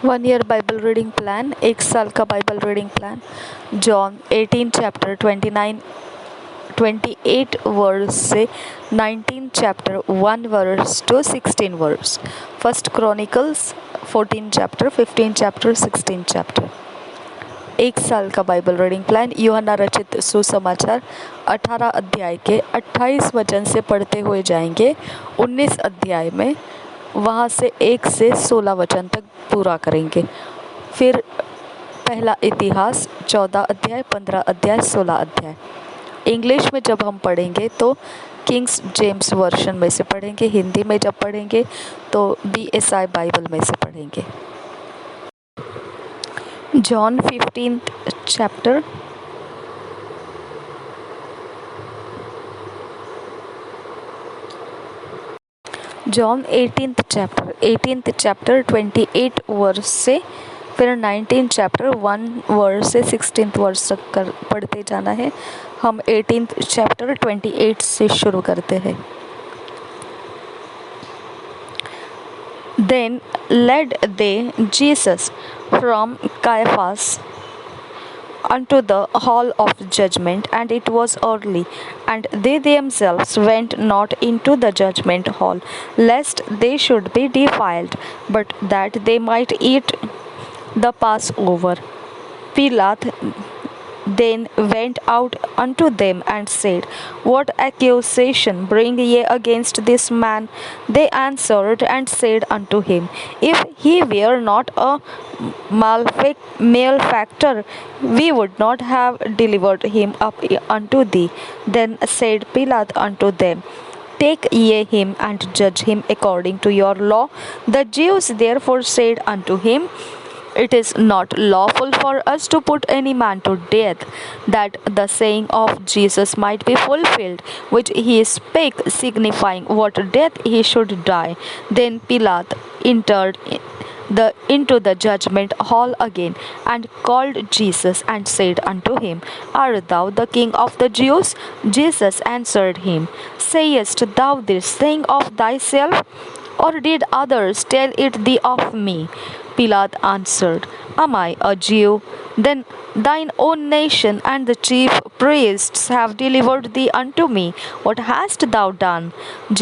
1 year Bible reading plan, 1 साल का Bible reading plan. John 18 chapter 28 verse से 19 chapter 1 verse to 16 verse. First Chronicles 14 chapter 15 chapter 16 chapter. 1 साल का Bible reading plan. यूहन्ना रचित सुसमाचार 18 अध्याय के 28 वचन से पढ़ते हुए जाएंगे 19 अध्याय में, वहाँ से 1 से 16 वचन तक पूरा करेंगे। फिर पहला इतिहास 14 अध्याय 15 अध्याय 16 अध्याय। इंग्लिश में जब हम पढ़ेंगे तो किंग्स जेम्स वर्जन में से पढ़ेंगे, हिंदी में जब पढ़ेंगे तो BSI बाइबल में से पढ़ेंगे। John 15th chapter John 18th chapter 28 verse से फिर 19 चैप्टर 1 वर्स से 16th वर्स तक पढ़ते जाना है। हम 18th चैप्टर 28 से शुरू करते हैं। Then led they Jesus from Caiaphas unto the hall of judgment, and it was early, and they themselves went not into the judgment hall, lest they should be defiled, but that they might eat the Passover. Pilate then went out unto them and said, What accusation bring ye against this man? They answered and said unto him, If he were not a malefactor, we would not have delivered him up unto thee. Then said Pilate unto them, Take ye him and judge him according to your law. The Jews therefore said unto him, It is not lawful for us to put any man to death, that the saying of Jesus might be fulfilled, which he spake, signifying what death he should die. Then Pilate entered into the judgment hall again, and called Jesus, and said unto him, Art thou the King of the Jews? Jesus answered him, Sayest thou this thing of thyself, or did others tell it thee of me? Pilate answered, Am I a Jew? Then thine own nation and the chief priests have delivered thee unto me. What hast thou done?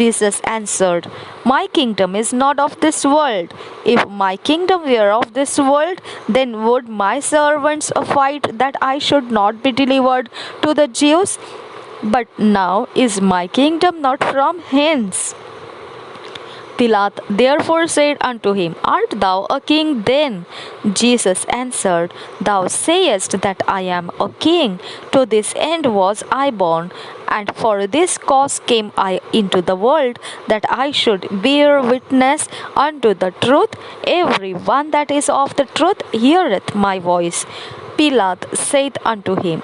Jesus answered, My kingdom is not of this world. If my kingdom were of this world, then would my servants fight that I should not be delivered to the Jews? But now is my kingdom not from hence. Pilate therefore said unto him, Art thou a king then? Jesus answered, Thou sayest that I am a king. To this end was I born, and for this cause came I into the world, that I should bear witness unto the truth. Every one that is of the truth heareth my voice. Pilate saith unto him,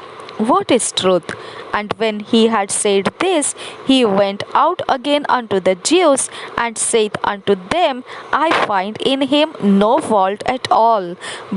What is truth? And when he had said this, he went out again unto the Jews, and saith unto them, I find in him no fault at all.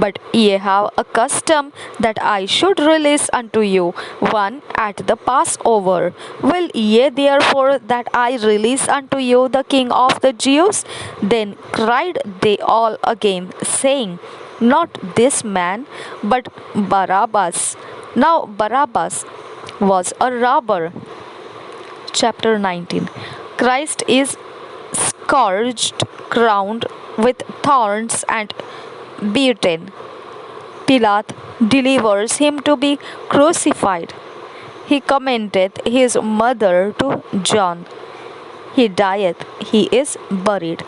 But ye have a custom that I should release unto you one at the Passover. Will ye therefore that I release unto you the King of the Jews? Then cried they all again, saying, Not this man, but Barabbas. Now Barabbas was a robber. Chapter 19. Christ is scourged, crowned with thorns, and beaten. Pilate delivers him to be crucified. He commendeth his mother to John. He dieth, he is buried.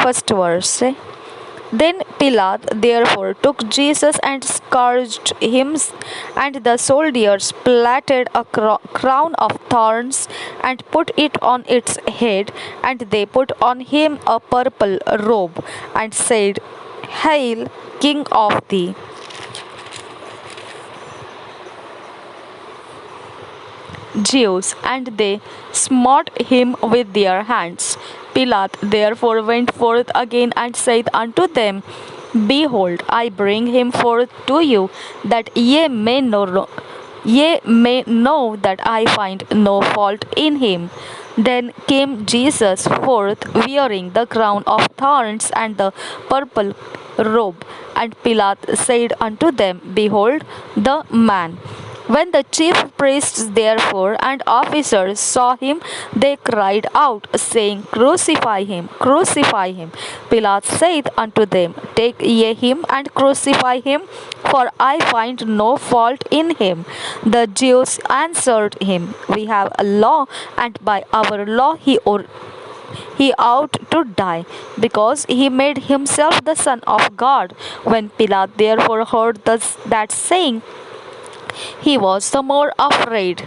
First verse. Then Pilate therefore took Jesus and scourged him, and the soldiers platted a crown of thorns and put it on its head, and they put on him a purple robe, and said, Hail, King of the Jews, and they smote him with their hands. Pilate therefore went forth again and said unto them, Behold, I bring him forth to you, that ye may ye may know that I find no fault in him. Then came Jesus forth, wearing the crown of thorns and the purple robe. And Pilate said unto them, Behold the man. When the chief priests therefore and officers saw him, they cried out, saying, Crucify him, crucify him. Pilate saith unto them, Take ye him and crucify him, for I find no fault in him. The Jews answered him, We have a law, and by our law he ought to die, because he made himself the Son of God. When Pilate therefore heard that saying, he was the more afraid,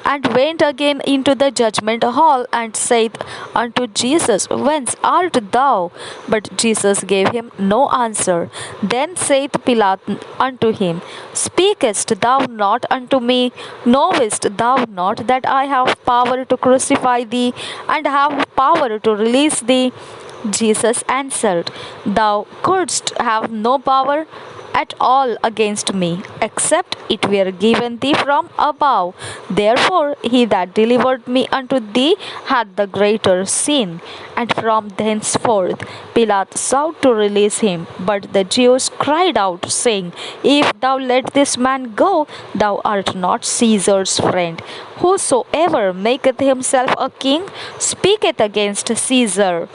and went again into the judgment hall, and said unto Jesus, Whence art thou? But Jesus gave him no answer. Then saith Pilate unto him, Speakest thou not unto me? Knowest thou not that I have power to crucify thee, and have power to release thee? Jesus answered, Thou couldst have no power at all against me, except it were given thee from above. Therefore he that delivered me unto thee had the greater sin. And from thenceforth Pilate sought to release him. But the Jews cried out, saying, If thou let this man go, thou art not Caesar's friend. Whosoever maketh himself a king speaketh against Caesar.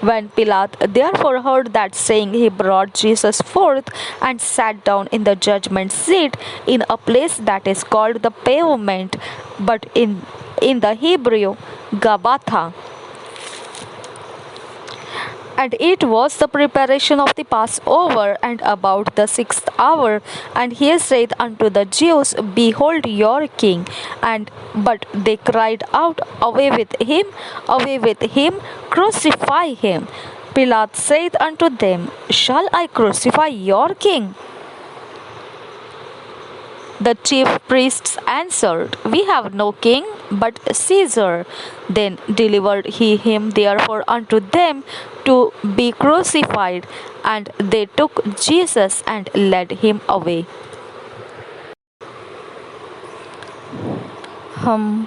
When Pilate therefore heard that saying, he brought Jesus forth and sat down in the judgment seat in a place that is called the Pavement, but in the Hebrew, Gabbatha. And it was the preparation of the Passover, and about the 6th hour. And he said unto the Jews, Behold your king. But they cried out, Away with him, crucify him. Pilate said unto them, Shall I crucify your king? The chief priests answered, We have no king but Caesar. Then delivered he him therefore unto them to be crucified. And they took Jesus and led him away. हम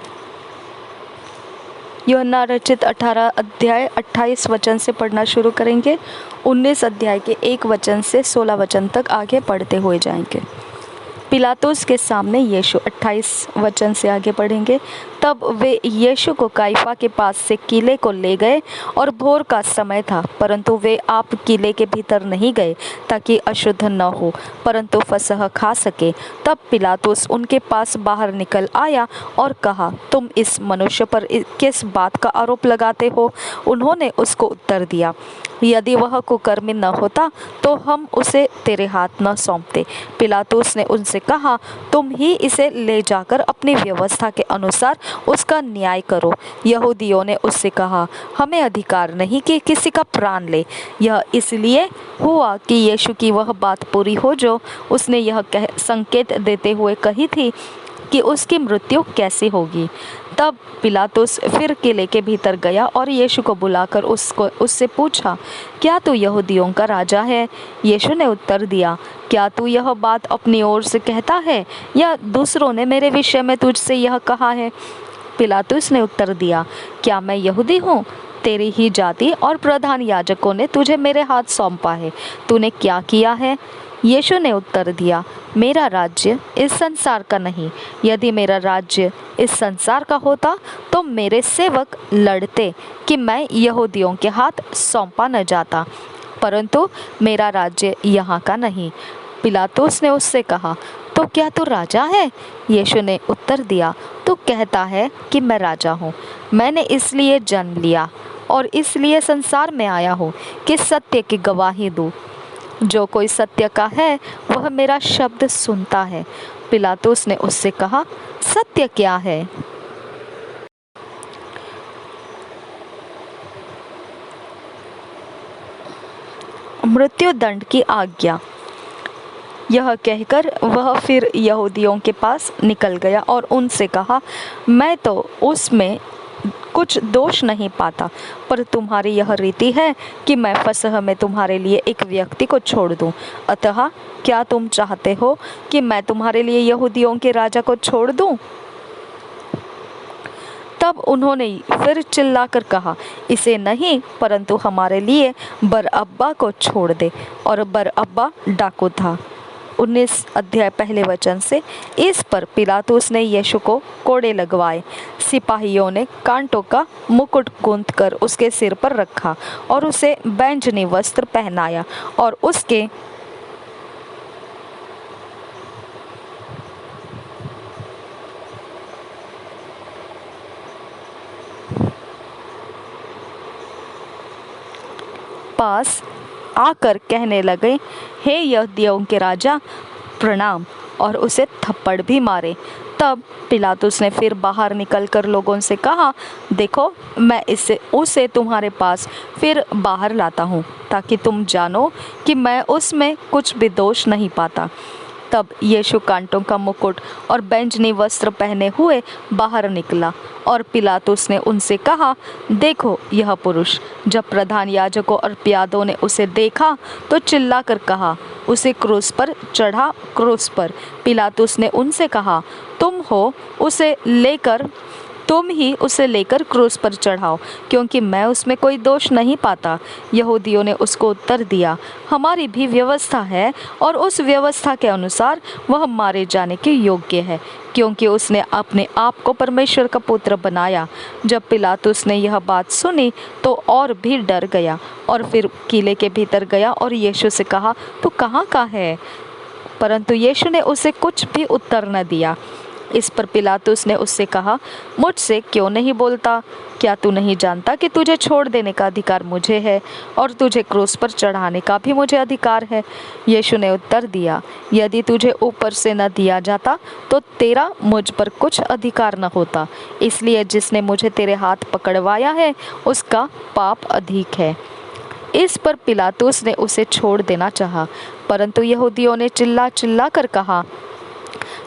यूहन्ना रचित 18 अध्याय 28 वचन से पढ़ना शुरू करेंगे। 19 अध्याय के 1 वचन से 16 वचन तक आगे पढ़ते हुए जाएंगे। पिलातुस के सामने यीशु 28 वचन से आगे पढ़ेंगे। तब वे यीशु को काइफा के पास से किले को ले गए और भोर का समय था, परंतु वे आप किले के भीतर नहीं गए ताकि अशुद्ध न हो, परंतु फसह खा सके। तब पिलातुस उनके पास बाहर निकल आया और कहा, तुम इस मनुष्य पर किस बात का आरोप लगाते हो? उन्होंने उसको उत्तर दिया, यदि वह कुकर्मी न होता तो हम उसे तेरे हाथ न सौंपते। पिलातुस ने उनसे कहा, तुम ही इसे ले जाकर अपनी व्यवस्था के अनुसार उसका न्याय करो। यहूदियों ने उससे कहा, हमें अधिकार नहीं कि किसी का प्राण ले। यह इसलिए हुआ कि यीशु की वह बात पूरी हो जो उसने यह संकेत देते हुए कही थी कि उसकी मृत्यु कैसे होगी। तब पिलातुस फिर किले के भीतर गया और यीशु को बुलाकर उससे पूछा, क्या तू यहूदियों का राजा है? यीशु ने उत्तर दिया, क्या तू यह बात अपनी ओर से कहता है या दूसरों ने मेरे विषय में तुझसे यह कहा है? पिलातुस ने उत्तर दिया, क्या मैं यहूदी हूँ? तेरी ही जाति और प्रधान याजकों ने तुझे मेरे हाथ सौंपा है। तूने क्या किया है? यीशु ने उत्तर दिया, मेरा राज्य इस संसार का नहीं। यदि मेरा राज्य इस संसार का होता तो मेरे सेवक लड़ते कि मैं यहूदियों के हाथ सौंपा न जाता, परंतु मेरा राज्य यहाँ का नहीं। पिलातुस ने उससे कहा, तो क्या तू राजा है? यीशु ने उत्तर दिया, तू कहता है कि मैं राजा हूँ। मैंने इसलिए जन्म लिया और इसलिए संसार में आया हूँ कि सत्य की गवाही दूँ। जो कोई सत्य का है वह मेरा शब्द सुनता है। पिलातुस ने उससे कहा, सत्य क्या है? मृत्युदंड की आज्ञा। यह कहकर वह फिर यहूदियों के पास निकल गया और उनसे कहा, मैं तो उसमें कुछ दोष नहीं पाता। पर तुम्हारी यह रीति है कि मैं फसह में तुम्हारे लिए एक व्यक्ति को छोड़ दूं। अतः क्या तुम चाहते हो कि मैं तुम्हारे लिए यहूदियों के राजा को छोड़ दूं? तब उन्होंने फिर चिल्लाकर कहा, इसे नहीं, परंतु हमारे लिए बरअब्बा को छोड़ दे। और बरअब्बा डाकू था। 19 अध्याय पहले वचन से। इस पर पिलातुस ने यीशु को कोड़े लगवाए। सिपाहियों ने कांटों का मुकुट गूंथकर उसके सिर पर रखा और उसे बैंजनी वस्त्र पहनाया और उसके पास आकर कहने लगे, हे यहूदियों के राजा, प्रणाम, और उसे थप्पड़ भी मारे। तब पिलातुस ने फिर बाहर निकलकर लोगों से कहा, देखो, मैं उसे तुम्हारे पास फिर बाहर लाता हूँ, ताकि तुम जानो कि मैं उसमें कुछ भी दोष नहीं पाता। तब यीशु कांटों का मुकुट और बैंजनी वस्त्र पहने हुए बाहर निकला और पिलातुस ने उनसे कहा, देखो यह पुरुष। जब प्रधान याजकों और प्यादों ने उसे देखा तो चिल्लाकर कहा, उसे क्रूस पर चढ़ा, क्रूस पर। पिलातुस ने उनसे कहा, तुम ही उसे लेकर क्रूस पर चढ़ाओ, क्योंकि मैं उसमें कोई दोष नहीं पाता। यहूदियों ने उसको उत्तर दिया, हमारी भी व्यवस्था है और उस व्यवस्था के अनुसार वह मारे जाने के योग्य है, क्योंकि उसने अपने आप को परमेश्वर का पुत्र बनाया। जब पिलातुस ने यह बात सुनी तो और भी डर गया और फिर किले के भीतर गया और यीशु से कहा, तू कहाँ का है? परंतु यीशु ने उसे कुछ भी उत्तर न दिया। इस पर पिलातुस ने उससे कहा, मुझसे क्यों नहीं बोलता? क्या तू नहीं जानता कि तुझे छोड़ देने का अधिकार मुझे है और तुझे क्रूस पर चढ़ाने का भी मुझे अधिकार है? यीशु ने उत्तर दिया, यदि तुझे ऊपर से न दिया जाता तो तेरा मुझ पर कुछ अधिकार न होता। इसलिए जिसने मुझे तेरे हाथ पकड़वाया है उसका पाप अधिक है। इस पर पिलातुस ने उसे छोड़ देना चाहा, परंतु यहूदियों ने चिल्ला चिल्ला कर कहा,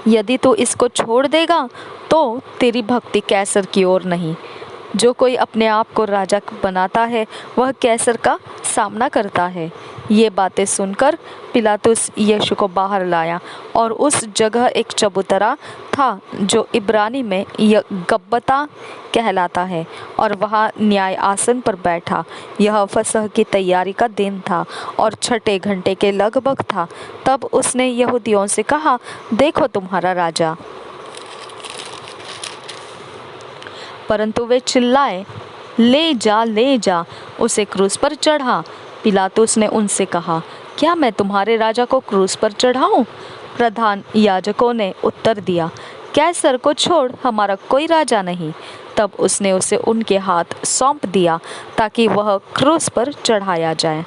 यदि तू इसको छोड़ देगा तो तेरी भक्ति कैसर की ओर नहीं। जो कोई अपने आप को राजा बनाता है वह कैसर का सामना करता है। ये बातें सुनकर पिलातुस यीशु को बाहर लाया और उस जगह एक चबूतरा था जो इब्रानी में गब्बता कहलाता है, और वहाँ न्याय आसन पर बैठा। यह फसह की तैयारी का दिन था और छठे घंटे के लगभग था। तब उसने यहूदियों से कहा, देखो तुम्हारा राजा। परंतु वे चिल्लाए, ले जा, उसे क्रूस पर चढ़ा। पिलातुस ने उनसे कहा, क्या मैं तुम्हारे राजा को क्रूस पर चढ़ाऊं? प्रधान याजकों ने उत्तर दिया, कैसर को छोड़ हमारा कोई राजा नहीं। तब उसने उसे उनके हाथ सौंप दिया ताकि वह क्रूस पर चढ़ाया जाए।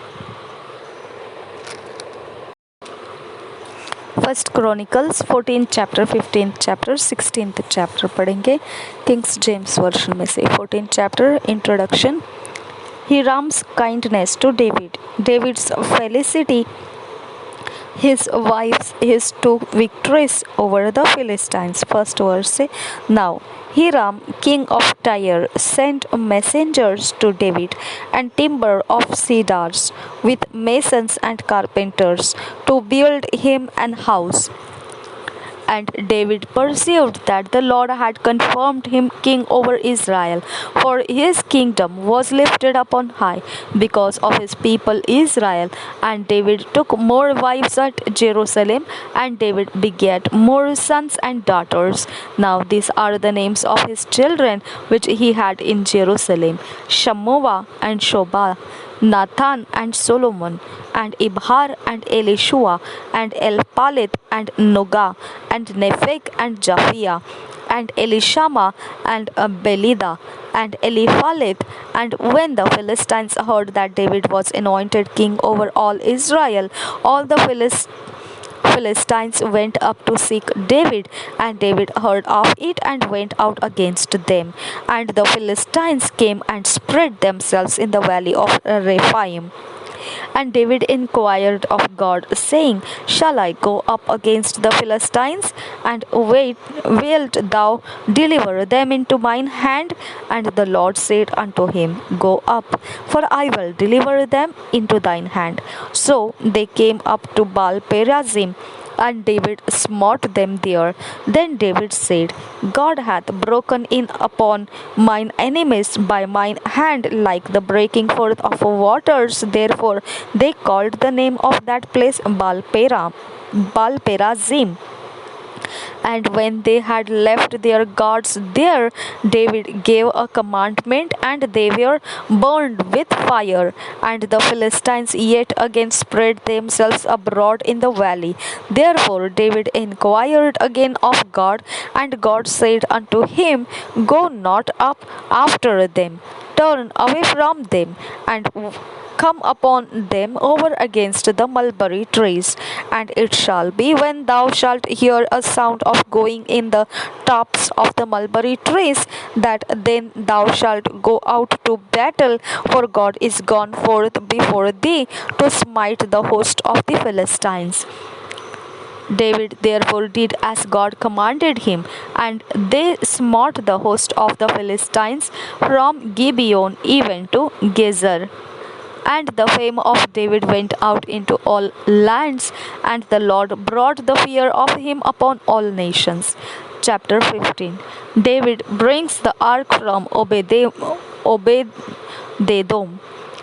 First Chronicles 14 chapter, 15 chapter, 16 chapter पढ़ेंगे किंग्स जेम्स वर्जन में से। 14 chapter, introduction. Hiram's kindness to David, David's felicity, his his two victories over the Philistines. First verse say, now Hiram, king of Tyre, sent messengers to David and timber of cedars with masons and carpenters to build him an house. And David perceived that the Lord had confirmed him king over Israel, for his kingdom was lifted up on high because of his people Israel. And David took more wives at Jerusalem, and David begat more sons and daughters. Now these are the names of his children which he had in Jerusalem: Shammua and Shobah, Nathan and Solomon, and Ibhar and Elishua, and Elpalet and Noga, and Nepheg and Japhia, and Elishama and Belida, and Eliphalet. And when the Philistines heard that David was anointed king over all Israel, all the Philistines went up to seek David, and David heard of it and went out against them. And the Philistines came and spread themselves in the valley of Rephaim. And David inquired of God, saying, Shall I go up against the Philistines? And wilt thou deliver them into mine hand? And the Lord said unto him, Go up, for I will deliver them into thine hand. So they came up to Baal Perazim, and David smote them there. Then David said, God hath broken in upon mine enemies by mine hand like the breaking forth of waters. Therefore they called the name of that place Baal Perazim. And when they had left their gods there, David gave a commandment, and they were burned with fire. And the Philistines yet again spread themselves abroad in the valley. Therefore David inquired again of God, and God said unto him, Go not up after them, turn away from them, and come upon them over against the mulberry trees. And it shall be, when thou shalt hear a sound of going in the tops of the mulberry trees, that then thou shalt go out to battle, for God is gone forth before thee to smite the host of the Philistines. David therefore did as God commanded him, and they smote the host of the Philistines from Gibeon even to Gezer. And the fame of David went out into all lands, and the Lord brought the fear of him upon all nations. Chapter 15. David brings the ark from Obed-Edom.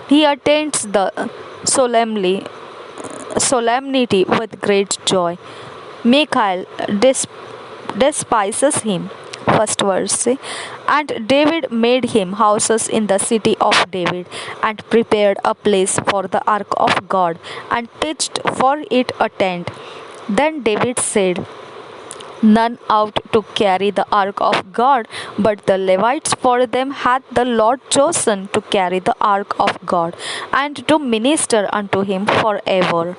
He attends the solemnity with great joy. Michal despises him. First verse. And David made him houses in the city of David, and prepared a place for the ark of God, and pitched for it a tent. Then David said, None out to carry the ark of God, but the Levites, for them hath the Lord chosen to carry the ark of God, and to minister unto him forever.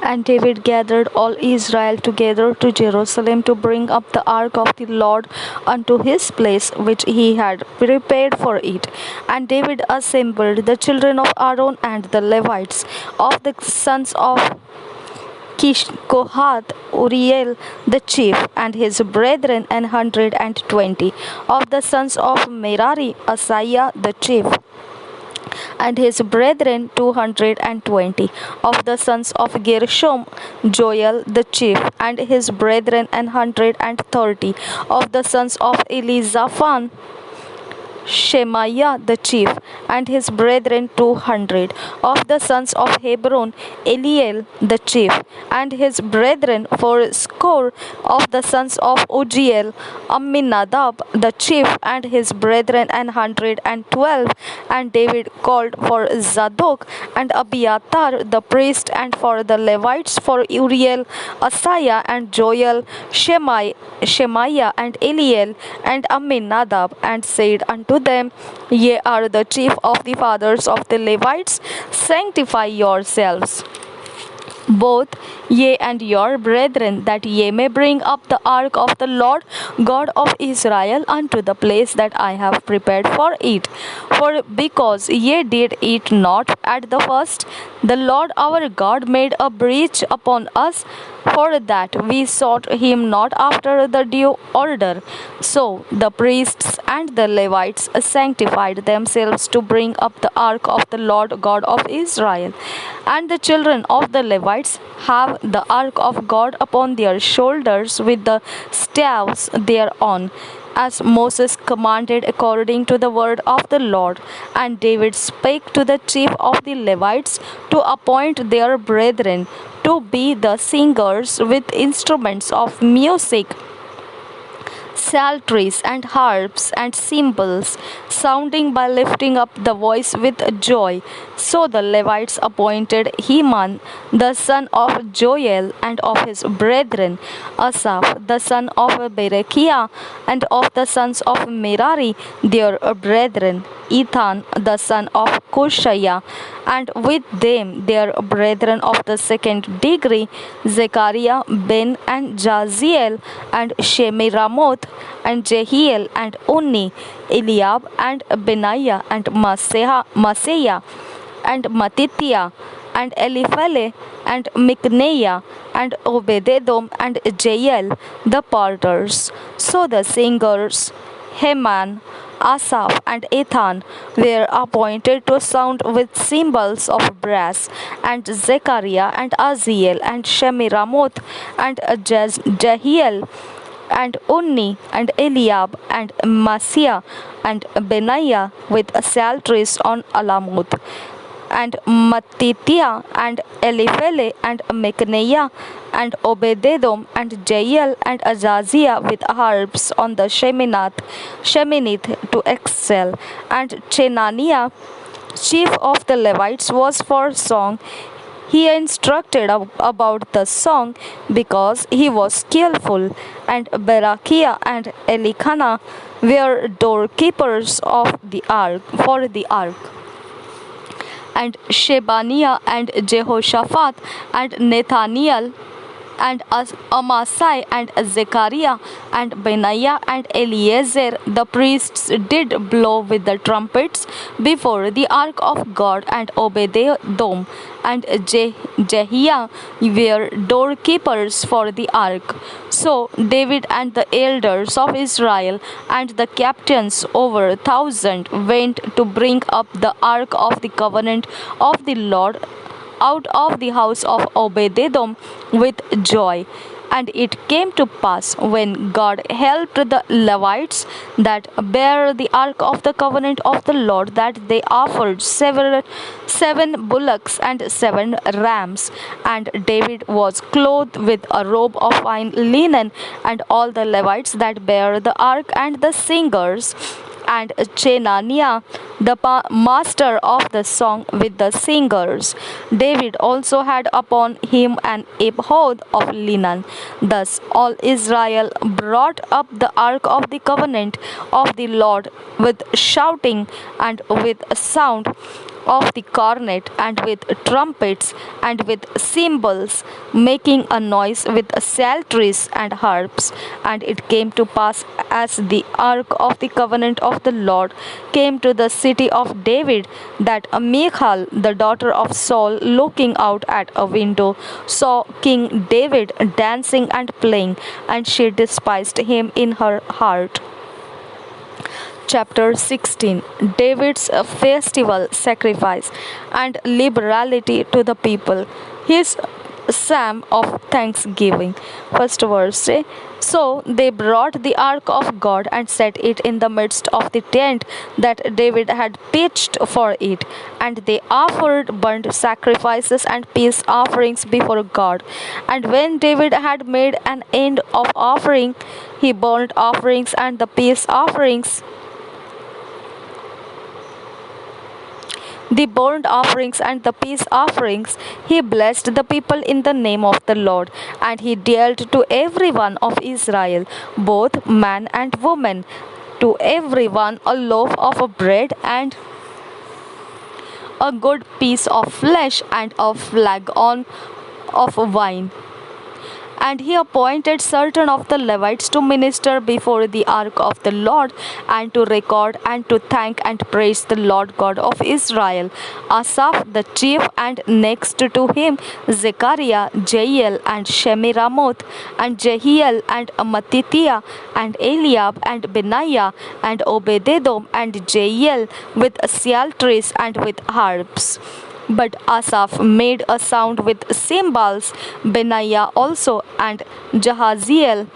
And David gathered all Israel together to Jerusalem to bring up the ark of the Lord unto his place which he had prepared for it. And David assembled the children of Aaron and the Levites of the sons of Kohath, Uriel the chief, and his brethren, 120. Of the sons of Merari, Asaiah the chief, and his brethren 220. Of the sons of Gershom, Joel the chief, and his brethren 130. Of the sons of Elizaphan, Shemaiah the chief, and his brethren 200. Of the sons of Hebron, Eliel the chief, and his brethren fourscore. Of the sons of Uziel, Amminadab the chief, and his brethren 112. And David called for Zadok and Abiathar the priest, and for the Levites, for Uriel, Asaiah, and Joel, Shemaiah, and Eliel, and Amminadab, and said unto them, Ye are the chief of the fathers of the Levites, sanctify yourselves, both ye and your brethren, that ye may bring up the ark of the Lord God of Israel unto the place that I have prepared for it. For because ye did it not at the first, the Lord our God made a breach upon us, for that we sought him not after the due order. So the priests and the Levites sanctified themselves to bring up the ark of the Lord God of Israel. And the children of the Levites have the ark of God upon their shoulders with the staves thereon, as Moses commanded according to the word of the Lord. And David spake to the chief of the Levites to appoint their brethren to be the singers with instruments of music, psalteries and harps and cymbals, sounding by lifting up the voice with joy, So the Levites appointed Heman the son of Joel and of his brethren, Asaph the son of Berechiah and of the sons of Merari their brethren, Ethan the son of Kushaiah, and with them their brethren of the second degree, Zechariah, Ben and Jaziel, and Shemiramoth, and Jehiel, and Unni, Eliab, and Benaiah, and Maaseiah, and Mattithiah, and Eliphele, and Micneiah, and Obededom, and Jael, the porters. So the singers, Heman, Asaph, and Ethan were appointed to sound with cymbals of brass, and Zechariah, and Aziel, and Shemiramoth, and Jehiel, and Unni, and Eliab, and Maaseiah, and Benaiah with psalteries on Alamoth, and Mattithiah, and Eliphele, and Micneiah, and Obededom, and Jael, and Azaziah with harps on the Sheminith to excel, and Chenaniah, chief of the Levites, was for song. He instructed about the song because he was skillful, and Barakiah and Elikana were doorkeepers of the ark for the ark, and Shebaniah and Jehoshaphat and Nathaniel and Amasai and Zechariah and Benaiah and Eliezer the priests did blow with the trumpets before the ark of God, and Obededom and Jehiah were doorkeepers for the ark. So David and the elders of Israel and the captains over 1,000 went to bring up the ark of the covenant of the Lord out of the house of Obededom with joy. And it came to pass, when God helped the Levites that bare the ark of the covenant of the Lord, that they offered seven bullocks and 7 rams. And David was clothed with a robe of fine linen, and all the Levites that bare the ark, and the singers, and Chenaniah, the master of the song, with the singers. David also had upon him an ephod of linen. Thus all Israel brought up the ark of the covenant of the Lord with shouting, and with sound of the cornet, and with trumpets, and with cymbals, making a noise with psalteries and harps. And it came to pass, as the ark of the covenant of the Lord came to the city of David, that Michal, the daughter of Saul, looking out at a window, saw King David dancing and playing, and she despised him in her heart. Chapter 16. David's festival sacrifice and liberality to the people. His psalm of thanksgiving. First verse say, so they brought the ark of God and set it in the midst of the tent that David had pitched for it, and they offered burnt sacrifices and peace offerings before God. And when David had made an end of offering he burnt offerings and the peace offerings, the burnt offerings and the peace offerings, he blessed the people in the name of the Lord. And he dealt to every one of Israel, both man and woman, to every one a loaf of bread and a good piece of flesh and a flagon of wine. And he appointed certain of the Levites to minister before the ark of the Lord, and to record and to thank and praise the Lord God of Israel. Asaph the chief, and next to him Zechariah, Jael, and Shemiramoth, and Jehiel, and Mattithiah, and Eliab, and Benaiah, and Obededom, and Jael, with psalteries and with harps. But Asaph made a sound with cymbals, Benaiah also, and Jahaziel,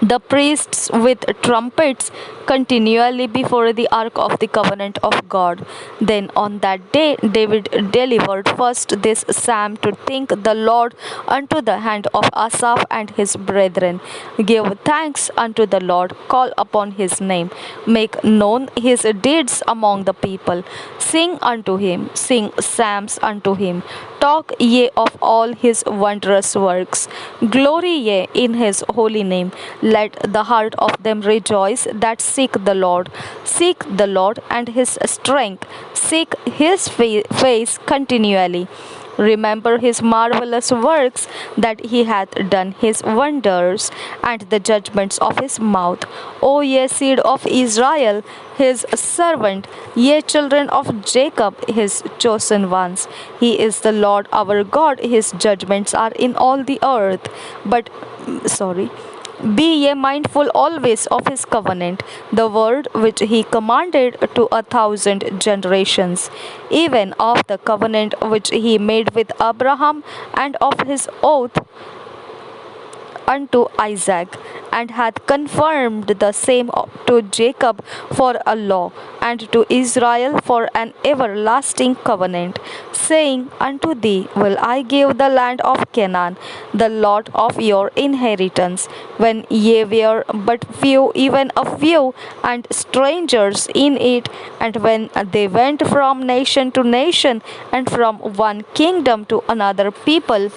the priests with trumpets, continually before the ark of the covenant of God. Then on that day David delivered first this psalm to thank the Lord unto the hand of Asaph and his brethren. Give thanks unto the Lord, call upon his name, make known his deeds among the people. Sing unto him, sing psalms unto him. Talk ye of all his wondrous works. Glory ye in his holy name. Let the heart of them rejoice that seek the Lord. Seek the Lord and his strength. Seek his face continually. Remember his marvelous works that he hath done, his wonders, and the judgments of his mouth. O ye seed of Israel, his servant, ye children of Jacob, his chosen ones. He is the Lord our God, his judgments are in all the earth. Be ye mindful always of his covenant, the word which he commanded to 1,000 generations, even of the covenant which he made with Abraham, and of his oath unto Isaac, and hath confirmed the same to Jacob for a law, and to Israel for an everlasting covenant, saying, Unto thee will I give the land of Canaan, the lot of your inheritance, when ye were but few, even a few, and strangers in it, and when they went from nation to nation, and from one kingdom to another people.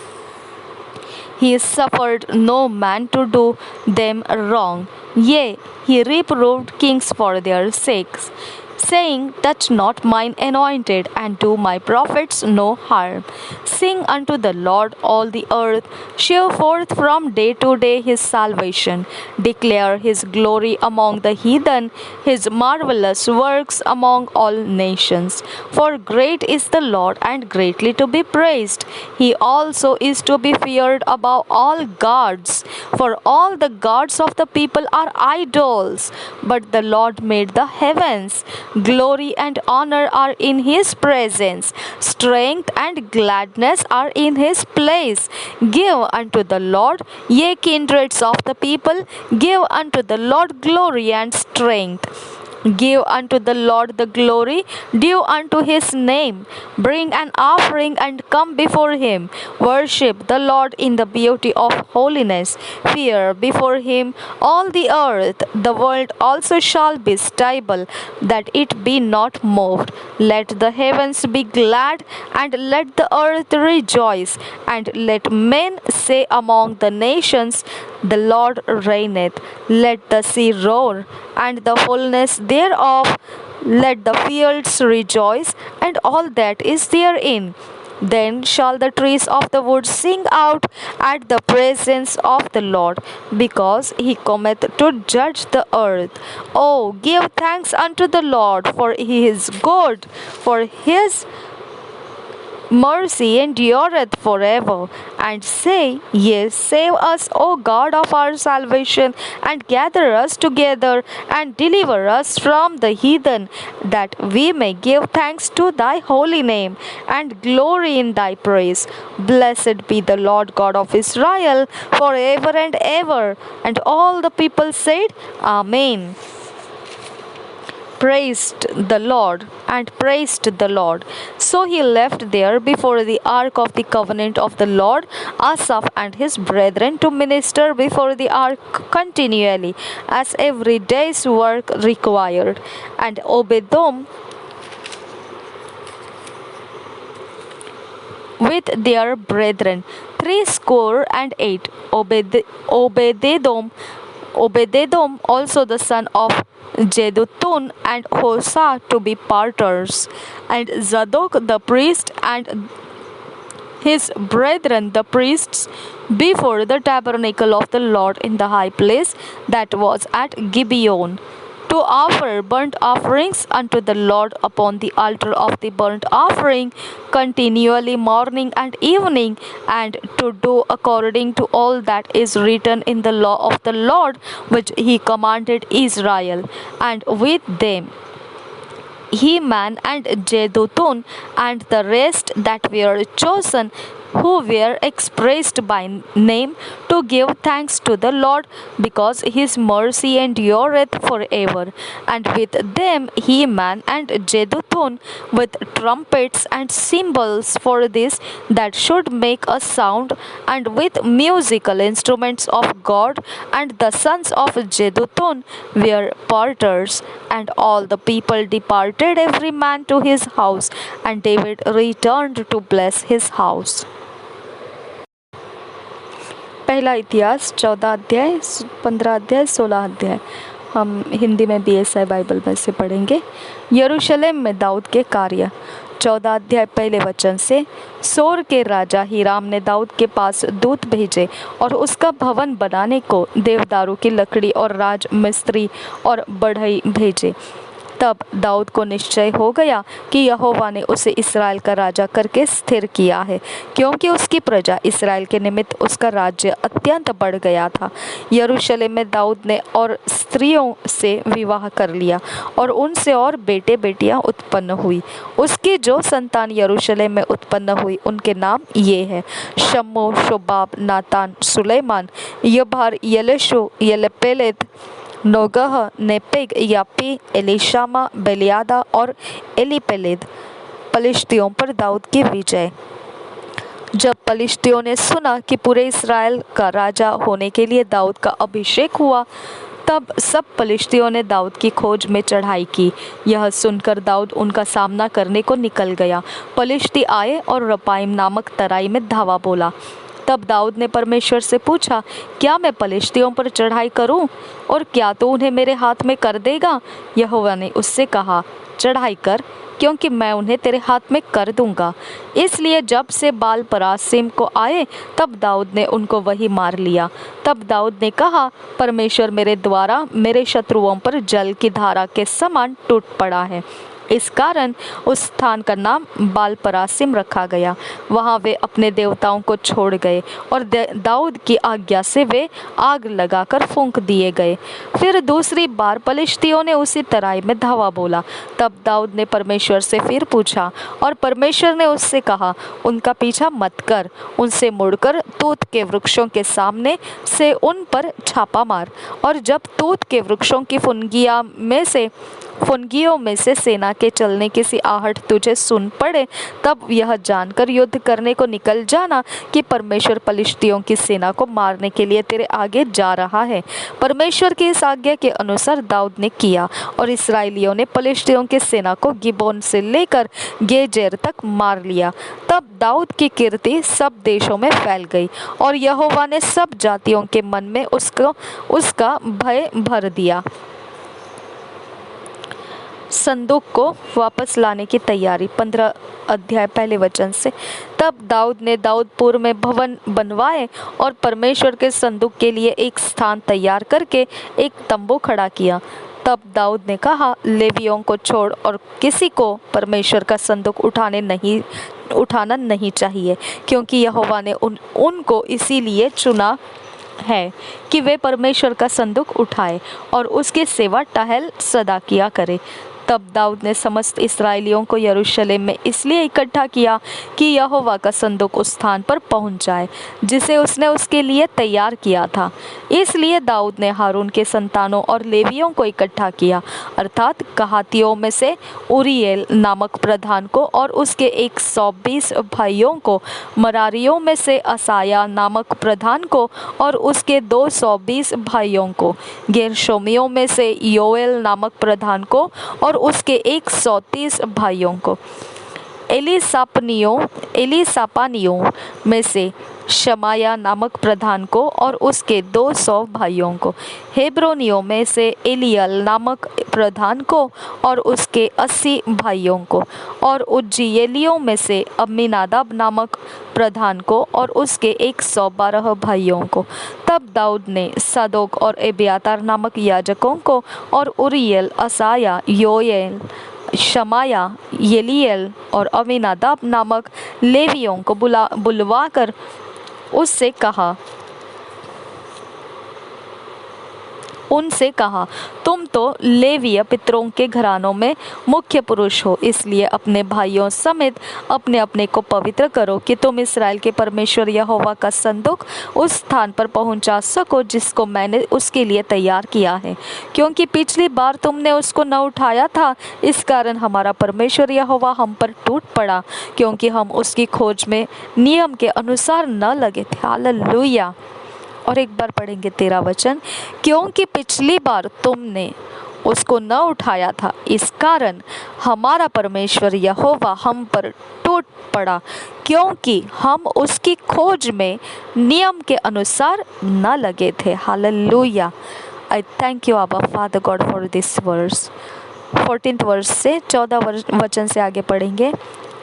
He suffered no man to do them wrong. Yea, he reproved kings for their sakes, saying, Touch not mine anointed, and do my prophets no harm. Sing unto the Lord all the earth, shew forth from day to day his salvation. Declare his glory among the heathen, his marvelous works among all nations. For great is the Lord, and greatly to be praised. He also is to be feared above all gods. For all the gods of the people are idols, but the Lord made the heavens. Glory and honor are in his presence. Strength and gladness are in his place. Give unto the Lord, ye kindreds of the people, give unto the Lord glory and strength. Give unto the Lord the glory due unto his name. Bring an offering and come before him. Worship the Lord in the beauty of holiness. Fear before him all the earth. The world also shall be stable, that it be not moved. Let the heavens be glad, and let the earth rejoice. And let men say among the nations, The Lord reigneth. Let the sea roar, and the fullness thereof. Let the fields rejoice, and all that is therein. Then shall the trees of the wood sing out at the presence of the Lord, because he cometh to judge the earth. Oh, give thanks unto the Lord, for he is good, for his mercy endureth forever. And say, Yes, save us, O God of our salvation, and gather us together, and deliver us from the heathen, that we may give thanks to thy holy name, and glory in thy praise. Blessed be the Lord God of Israel, forever and ever. And all the people said, Amen. Praised the Lord, and praised the Lord. So he left there before the ark of the covenant of the Lord Asaph and his brethren to minister before the ark continually, as every day's work required. And Obededom with their brethren, 68. Obededom also the son of Jeduthun and Hosah to be parters, and Zadok the priest and his brethren the priests before the tabernacle of the Lord in the high place that was at Gibeon, to offer burnt offerings unto the Lord upon the altar of the burnt offering continually morning and evening, and to do according to all that is written in the law of the Lord which he commanded Israel. And with them Heman and Jeduthun and the rest that were chosen, who were expressed by name, to to give thanks to the Lord, because his mercy endureth forever. And with them Heman and Jeduthun with trumpets and cymbals for this that should make a sound, and with musical instruments of God. And the sons of Jeduthun were porters. And all the people departed every man to his house, and David returned to bless his house. पहला इतिहास 14 अध्याय 15 अध्याय 16 अध्याय हम हिंदी में BSI Bible में से पढ़ेंगे। यरूशलेम में दाऊद के कार्य। 14 अध्याय पहले वचन से, सोर के राजा हीराम ने दाऊद के पास दूत भेजे और उसका भवन बनाने को देवदारू की लकड़ी और राज मिस्त्री और बढ़ई भेजे। तब दाऊद को निश्चय हो गया कि यहोवा ने उसे इस्राएल का राजा करके स्थिर किया है, क्योंकि उसकी प्रजा इस्राएल के निमित्त उसका राज्य अत्यंत बढ़ गया था। यरूशलेम में दाऊद ने और स्त्रियों से विवाह कर लिया और उनसे और बेटे बेटियां उत्पन्न हुई। उसकी जो संतान यरूशलेम में उत्पन्न हुई उनके नाम ये हैं: शम्मू, शोबाब, नातान, सुलेमान, यबार, यलेशु, यलेपेलेत, नोगह, नेपेग, यापी, एलीशामा, बेलियादा और एलीपेलेद। पलिश्तियों पर दाऊद की विजय। जब पलिश्तियों ने सुना कि पूरे इस्राएल का राजा होने के लिए दाऊद का अभिषेक हुआ, तब सब पलिश्तियों ने दाऊद की खोज में चढ़ाई की। यह सुनकर दाऊद उनका सामना करने को निकल गया। पलिश्ती आए और रपाइम नामक तराई में धावा बोला। तब दाऊद ने परमेश्वर से पूछा, क्या मैं पलिश्तियों पर चढ़ाई करूं, और क्या तू उन्हें मेरे हाथ में कर देगा? यहोवा ने उससे कहा, चढ़ाई कर, क्योंकि मैं उन्हें तेरे हाथ में कर दूंगा। इसलिए जब से बाल परासीम को आए, तब दाऊद ने उनको वही मार लिया। तब दाऊद ने कहा, परमेश्वर मेरे द्वारा मेरे शत्रुओं पर जल की धारा के समान टूट पड़ा है। इस कारण उस स्थान का नाम बाल परासीम रखा गया। वहाँ वे अपने देवताओं को छोड़ गए और दाऊद की आज्ञा से वे आग लगाकर फूंक दिए गए। फिर दूसरी बार पलिश्तियों ने उसी तराई में धावा बोला। तब दाऊद ने परमेश्वर से फिर पूछा, और परमेश्वर ने उससे कहा, उनका पीछा मत कर, उनसे मुड़कर तूत के वृक्षों के सामने से उन पर छापा मार। और जब तूत के वृक्षों की फुनगियों में से सेना के चलने की सी आहट तुझे सुन पड़े, तब यह जानकर युद्ध करने को निकल जाना कि परमेश्वर पलिश्तियों की सेना को मारने के लिए तेरे आगे जा रहा है। परमेश्वर की इस आज्ञा के अनुसार दाऊद ने किया, और इस्राएलियों ने पलिश्तियों की सेना को गिबोन से लेकर गेजेर तक मार लिया। तब दाऊद की कीर्ति सब देशों में फैल गई, और यहोवा ने सब जातियों के मन में उसका भय भर दिया। संदूक को वापस लाने की तैयारी। 15 अध्याय पहले वचन से, तब दाऊद ने दाऊदपुर में भवन बनवाए और परमेश्वर के संदूक के लिए एक स्थान तैयार करके एक तंबू खड़ा किया। तब दाऊद ने कहा, लेवियों को छोड़ और किसी को परमेश्वर का संदूक उठाना नहीं चाहिए, क्योंकि यहोवा ने उनको इसीलिए चुना है कि वे परमेश्वर का संदूक उठाए और उसकी सेवा टहल सदा किया करे। तब दाऊद ने समस्त इस्राएलियों को यरूशलेम में इसलिए इकट्ठा किया कि यहोवा का संदूक उस स्थान पर पहुंच जाए जिसे उसने उसके लिए तैयार किया था। इसलिए दाऊद ने हारून के संतानों और लेवियों को इकट्ठा किया, अर्थात कहातियों में से उरियेल नामक प्रधान को और उसके 120 भाइयों को, मरारियों में से असाया नामक प्रधान को और उसके 220 भाइयों को, गेरशोमियों में से योएल नामक प्रधान को और उसके 130 भाइयों को, एलीसापानियों में से शमाया नामक प्रधान को और उसके 200 भाइयों को, हेब्रोनियों में से एलियल नामक प्रधान को और उसके 80 भाइयों को, और उज्जीएलियों में से अम्मीनादाब नामक प्रधान को और उसके 112 भाइयों को। तब दाऊद ने सादोक और एब्यातार नामक याजकों को और उरियल, असाया, योएल, शमाया, येलियल और अमीनादाब नामक लेवियों को बुलवाकर उनसे कहा, तुम तो लेवीय पितरों के घरानों में मुख्य पुरुष हो, इसलिए अपने भाइयों समेत अपने अपने को पवित्र करो कि तुम इस्राएल के परमेश्वर यहोवा का संदूक उस स्थान पर पहुंचा सको जिसको मैंने उसके लिए तैयार किया है, क्योंकि पिछली बार तुमने उसको न उठाया था। इस कारण हमारा परमेश्वर यहोवा हम पर टूट पड़ा, क्योंकि हम उसकी खोज में नियम के अनुसार न लगे थे। हालेलुया। और एक बार पढ़ेंगे 13 वचन, क्योंकि पिछली बार तुमने उसको न उठाया था, इस कारण हमारा परमेश्वर यहोवा हम पर टूट पड़ा, क्योंकि हम उसकी खोज में नियम के अनुसार न लगे थे। Hallelujah. I thank you Abba Father God for this verse. 14th verse से 14 वचन से आगे पढ़ेंगे।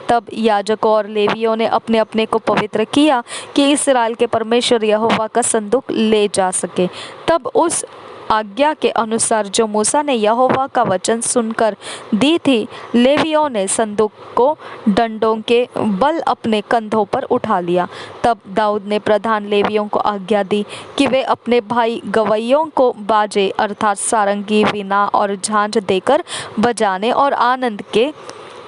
तब याजकों और लेवियों ने अपने अपने को पवित्र किया कि इस्राएल के परमेश्वर यहोवा का संदूक ले जा सके। तब उस आज्ञा के अनुसार जो मूसा ने यहोवा का वचन सुनकर दी थी, लेवियों ने संदूक को डंडों के बल अपने कंधों पर उठा लिया। तब दाऊद ने प्रधान लेवियों को आज्ञा दी कि वे अपने भाई गवैयों को बाजे अर्थात सारंगी, वीणा और झांझ देकर बजाने और आनंद के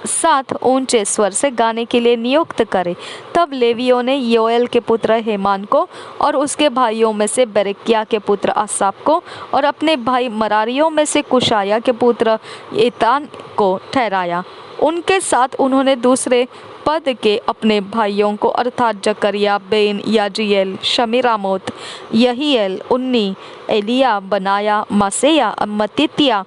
साथ ऊंचे स्वर से गाने के लिए नियुक्त करे। तब लेवियों ने योएल के पुत्र हेमान को और उसके भाइयों में से बेरेकिया के पुत्र आसाप को और अपने भाई मरारियों में से कुशाया के पुत्र एतान को ठहराया। उनके साथ उन्होंने दूसरे पद के अपने भाइयों को अर्थात जकरिया, बेन, याजिएल, शमीरामोत, यहीएल, उन्नी, एलिया, बनाया, मासेया, मत्तित्याह,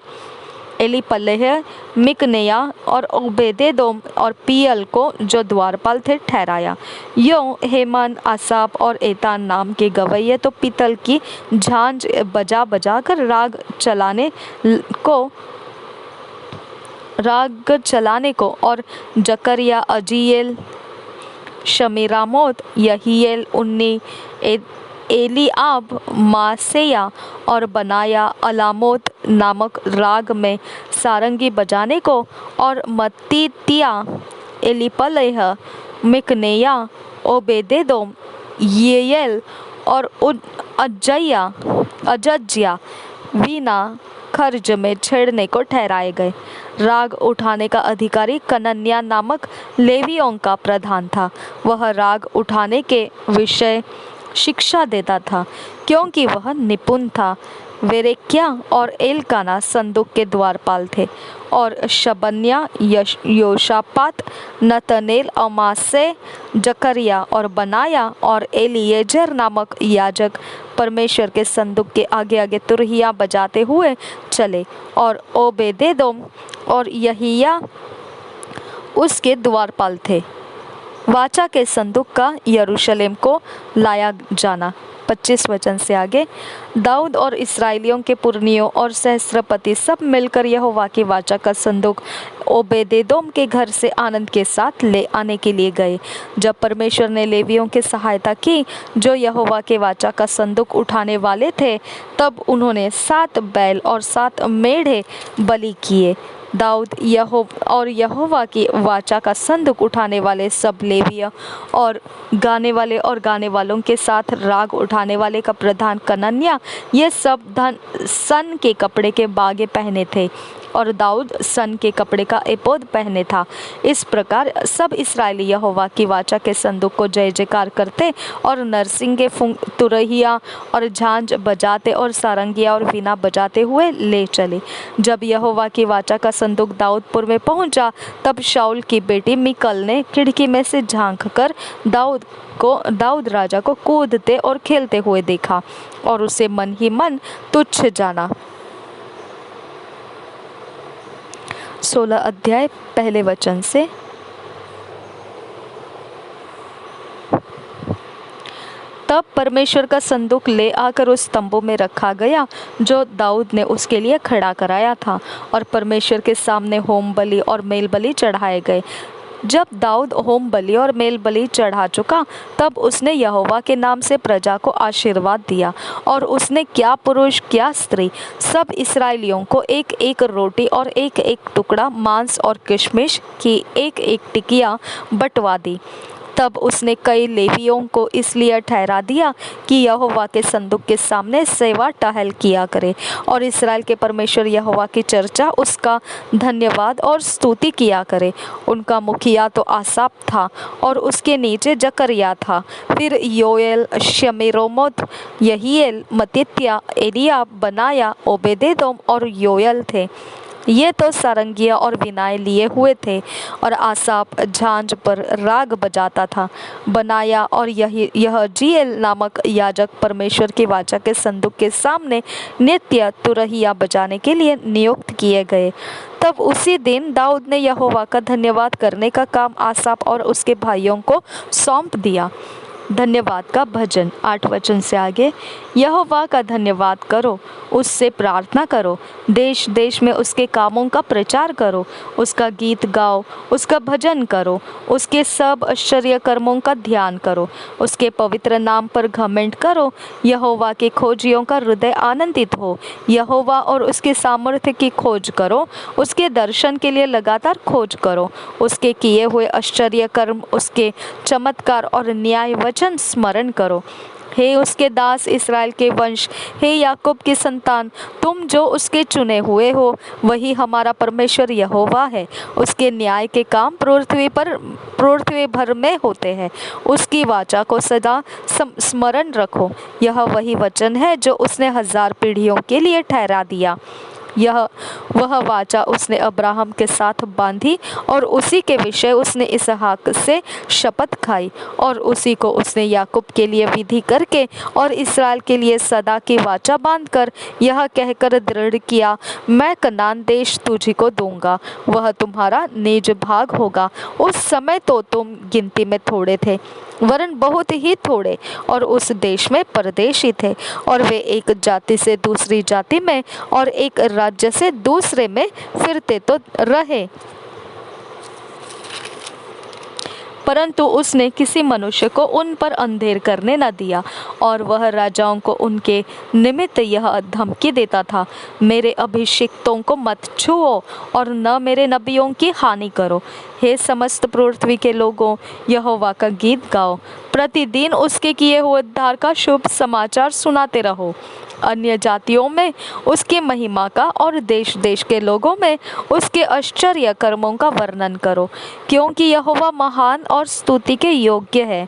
एलीपलेह, मिकनेया और ओबेदेदोम और पीएल को जो द्वारपाल थे ठहराया। यो हेमान, आसाप और एतान नाम के गवैये तो पीतल की झांझ बजा बजा कर राग चलाने को और जकरिया, अजीएल, शमीरामोत, यहीएल, उन्नी, एलिआब, मासेया और बनाया अलामोत नामक राग में सारंगी बजाने को और मत्तित्याह, एलीपलेह, मिकनेया, ओबेदेदोम, येयल और अजज्या वीणा खर्ज में छेड़ने को ठहराए गए। राग उठाने का अधिकारी कनन्या नामक लेवियों का प्रधान था। वह राग उठाने के विषय शिक्षा देता था, क्योंकि वह निपुण था। वेरेक्या और एलकाना संदूक के द्वारपाल थे और शबन्या, योशापात, नतनेल, अमासे, जकरिया और बनाया और एलिएजर नामक याजक परमेश्वर के संदूक के आगे आगे तुरहिया बजाते हुए चले और ओबेदेदोम और यहिया उसके द्वारपाल थे। वाचा के संदूक का यरूशलेम को लाया जाना। 25 वचन से आगे, दाऊद और इस्राएलियों के पुरनियों और सहस्त्रपति सब मिलकर यहोवा की वाचा का संदूक ओबेदेदोम के घर से आनंद के साथ ले आने के लिए गए। जब परमेश्वर ने लेवियों की सहायता की जो यहोवा के वाचा का संदूक उठाने वाले थे, तब उन्होंने 7 बैल और 7 मेढ़े बलि किए। दाऊद यहोवा की वाचा का संदूक उठाने वाले सब लेविय और गाने वालों के साथ राग उठाने वाले का प्रधान कनन्या, ये सब सन के कपड़े के बागे पहने थे और दाऊद सन के कपड़े का एपोद पहने था। इस प्रकार सब इस्राएली यहोवा की वाचा के संदूक को जय जयकार करते और नरसिंगे, तुरहिया और झांझ बजाते और सारंगिया और वीणा बजाते हुए ले चले। जब यहोवा की वाचा का संदूक दाऊदपुर में पहुंचा, तब शाऊल की बेटी मिकल ने खिड़की में से झांक कर दाऊद राजा को कूदते और खेलते हुए देखा और उसे मन ही मन तुच्छ जाना। 16 अध्याय पहले वचन से। तब परमेश्वर का संदूक ले आकर उस तंबू में रखा गया जो दाऊद ने उसके लिए खड़ा कराया था, और परमेश्वर के सामने होम बलि और मेल बलि चढ़ाए गए। जब दाऊद होम बलि और मेल बलि चढ़ा चुका, तब उसने यहोवा के नाम से प्रजा को आशीर्वाद दिया, और उसने क्या पुरुष क्या स्त्री सब इस्राएलियों को एक एक रोटी और एक एक टुकड़ा मांस और किशमिश की एक एक टिकिया बंटवा दी। तब उसने कई लेवियों को इसलिए ठहरा दिया कि यहोवा के संदूक के सामने सेवा टहल किया करे और इसराइल के परमेश्वर यहोवा की चर्चा, उसका धन्यवाद और स्तुति किया करे। उनका मुखिया तो आसाप था और उसके नीचे जकरिया था। फिर योएल, शमीरोमोत, यहीएल, मत्तित्याह, एलियाब, बनाया, ओबेदेदोम और योएल थे। ये तो सारंगिया और वीणाएँ लिए हुए थे और आसाप झांझ पर राग बजाता था। बनाया और यहजीएल नामक याजक परमेश्वर की वाचा के संदूक के सामने नित्य तुरहिया बजाने के लिए नियुक्त किए गए। तब उसी दिन दाऊद ने यहोवा का धन्यवाद करने का काम आसाप और उसके भाइयों को सौंप दिया। धन्यवाद का भजन 8 वचन से आगे। यहोवा का धन्यवाद करो, उससे प्रार्थना करो, देश देश में उसके कामों का प्रचार करो, उसका गीत गाओ, उसका भजन करो, उसके सब आश्चर्य कर्मों का ध्यान करो, उसके पवित्र नाम पर घमंड करो। यहोवा के खोजियों का हृदय आनंदित हो, यहोवा और उसके सामर्थ्य की खोज करो, उसके दर्शन के लिए लगातार खोज करो, उसके किए हुए आश्चर्य कर्म, उसके चमत्कार और न्याय वचन स्मरण करो। हे उसके दास इस्राएल के वंश, हे याकूब की संतान, तुम जो उसके चुने हुए हो, वही हमारा परमेश्वर यहोवा है। उसके न्याय के काम पृथ्वी भर में होते हैं। उसकी वाचा को सदा स्मरण रखो। यह वही वचन है जो उसने 1000 पीढ़ियों के लिए ठहरा दिया। वह वाचा उसने अब्राहम के साथ बांधी और उसी के विषय उसने इसहाक से शपथ खाई और उसी को उसने याकूब के लिए विधि करके और इस्राएल के लिए सदा की वाचा बांधकर यह कहकर दृढ़ किया, मैं कनान देश तुझको दूंगा, वह तुम्हारा निज भाग होगा। उस समय तो तुम गिनती में थोड़े थे, वरन बहुत ही थोड़े, और उस देश में परदेशी थे, और वे एक जाति से दूसरी जाति में और एक राज्य से दूसरे में फिरते तो रहे, परंतु उसने किसी मनुष्य को उन पर अंधेर करने न दिया। और वह राजाओं को उनके निमित्त यह धमकी देता था, मेरे अभिषिक्तों को मत छुओ और न मेरे नबियों की हानि करो। हे समस्त पृथ्वी के लोगों, यहोवा का गीत गाओ, प्रतिदिन उसके किए हुए उद्धार का शुभ समाचार सुनाते रहो। अन्य जातियों में उसकी महिमा का और देश देश के लोगों में उसके आश्चर्य कर्मों का वर्णन करो, क्योंकि यहोवा महान और स्तुति के योग्य है,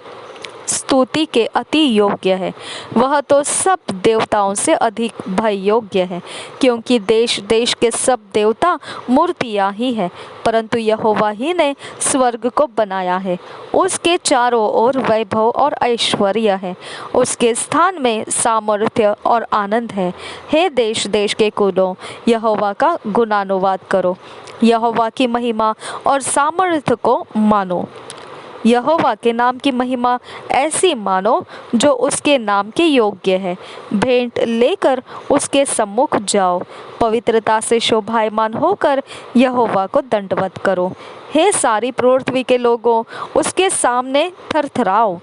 स्तुति के अति योग्य है। वह तो सब देवताओं से अधिक भय योग्य है, क्योंकि देश देश के सब देवता मूर्तियां ही है, परंतु यहोवा ही ने स्वर्ग को बनाया है। उसके चारों ओर वैभव और ऐश्वर्य है, उसके स्थान में सामर्थ्य और आनंद है। हे देश देश के कुलों, यहोवा का गुणानुवाद करो, यहोवा की महिमा और सामर्थ्य को मानो। यहोवा के नाम की महिमा ऐसी मानो जो उसके नाम के योग्य है। भेंट लेकर उसके सम्मुख जाओ, पवित्रता से शोभायमान होकर यहोवा को दंडवत करो। हे सारी पृथ्वी के लोगों, उसके सामने थरथराओ।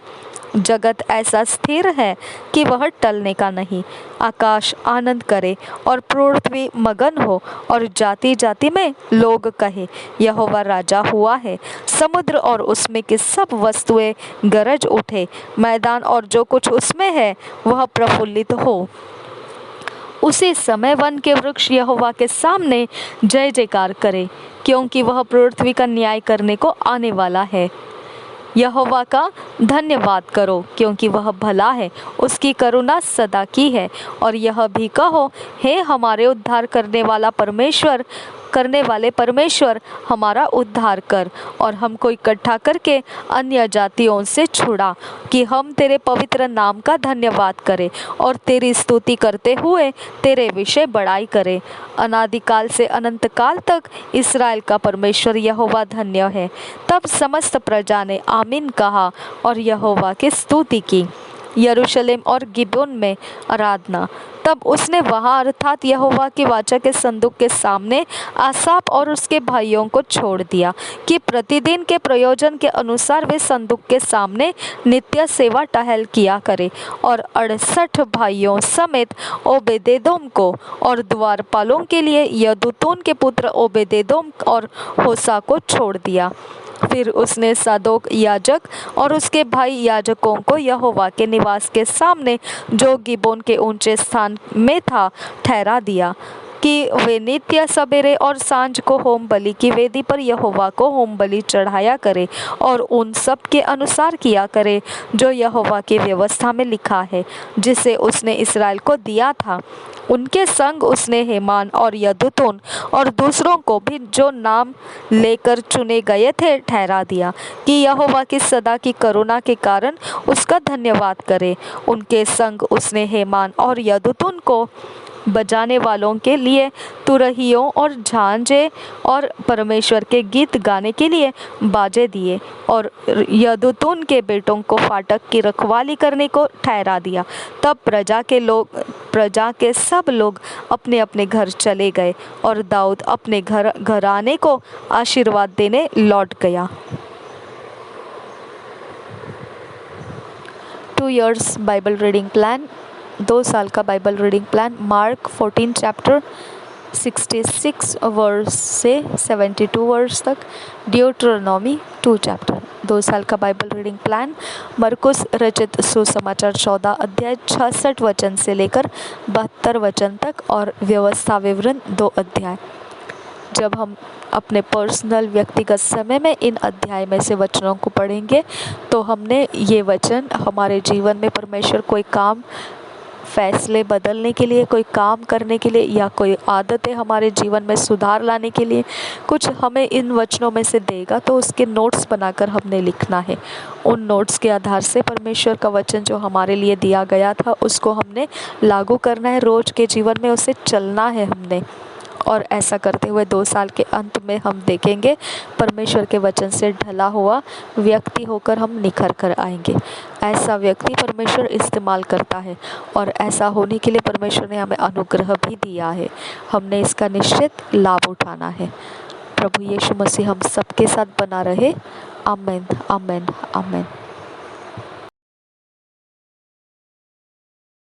जगत ऐसा स्थिर है कि वह टलने का नहीं। आकाश आनंद करे और पृथ्वी मगन हो और जाति जाति में लोग कहे, यहोवा राजा हुआ है। समुद्र और उसमें की सब वस्तुएं गरज उठे, मैदान और जो कुछ उसमें है वह प्रफुल्लित हो। उसी समय वन के वृक्ष यहोवा के सामने जय जयकार करे, क्योंकि वह पृथ्वी का न्याय करने को आने वाला है। यहोवा का धन्यवाद करो, क्योंकि वह भला है, उसकी करुणा सदा की है। और यह भी कहो, हे हमारे उद्धार करने वाले परमेश्वर, हमारा उद्धार कर और हमको इकट्ठा करके अन्य जातियों से छुड़ा, कि हम तेरे पवित्र नाम का धन्यवाद करें और तेरी स्तुति करते हुए तेरे विषय बड़ाई करें। अनादिकाल से अनंत काल तक इस्राएल का परमेश्वर यहोवा धन्य है। तब समस्त प्रजा ने आमीन कहा और यहोवा की स्तुति की। यरूशलेम और गिबोन में आराधना। तब उसने वहां अर्थात यहोवा की वाचा के संदूक के सामने आसाप और उसके भाइयों को छोड़ दिया कि प्रतिदिन के प्रयोजन के अनुसार वे संदूक के सामने नित्य सेवा टहल किया करे। और 68 भाइयों समेत ओबेदेदोम को और द्वारपालों के लिए यदूतून के पुत्र ओबेदेदोम और होसा को छोड़ दिया। फिर उसने सादोक याजक और उसके भाई याजकों को यहोवा के निवास के सामने जो गिबोन के ऊंचे स्थान में था ठहरा दिया कि वे नित्य सवेरे और सांझ को होम बलि की वेदी पर यहोवा को होम बलि चढ़ाया करे और उन सब के अनुसार किया करे जो यहोवा की व्यवस्था में लिखा है, जिसे उसने इस्राएल को दिया था। उनके संग उसने हेमान और यदूतून और दूसरों को भी जो नाम लेकर चुने गए थे ठहरा दिया कि यहोवा की सदा की करुणा के कारण उसका धन्यवाद करे। उनके संग उसने हेमान और यदूतून को बजाने वालों के लिए तुरहियों और झांझे और परमेश्वर के गीत गाने के लिए बाजे दिए और यदूतून के बेटों को फाटक की रखवाली करने को ठहरा दिया। तब प्रजा के सब लोग अपने अपने घर चले गए और दाऊद अपने घराने को आशीर्वाद देने लौट गया। 2 years बाइबल रीडिंग प्लान, 2 साल का Bible reading plan. Mark 14 chapter 66 verse से 72 वर्स तक। ड्यूटरोनॉमी 2 चैप्टर। 2 साल का बाइबल रीडिंग प्लान। मरकुस रचित सुसमाचार 14 अध्याय 66 वचन से लेकर 72 वचन तक और व्यवस्था विवरण 2 अध्याय। जब हम अपने पर्सनल व्यक्तिगत समय में इन अध्याय में से वचनों को पढ़ेंगे तो हमने ये वचन हमारे जीवन में परमेश्वर कोई काम, फैसले बदलने के लिए, कोई काम करने के लिए या कोई आदतें हमारे जीवन में सुधार लाने के लिए कुछ हमें इन वचनों में से देगा, तो उसके नोट्स बनाकर हमने लिखना है। उन नोट्स के आधार से परमेश्वर का वचन जो हमारे लिए दिया गया था उसको हमने लागू करना है, रोज के जीवन में उसे चलना है हमने। और ऐसा करते हुए 2 साल के अंत में हम देखेंगे परमेश्वर के वचन से ढला हुआ व्यक्ति होकर हम निखर कर आएंगे। ऐसा व्यक्ति परमेश्वर इस्तेमाल करता है और ऐसा होने के लिए परमेश्वर ने हमें अनुग्रह भी दिया है। हमने इसका निश्चित लाभ उठाना है। प्रभु यीशु मसीह हम सबके साथ बना रहे। आमीन, आमीन, आमीन।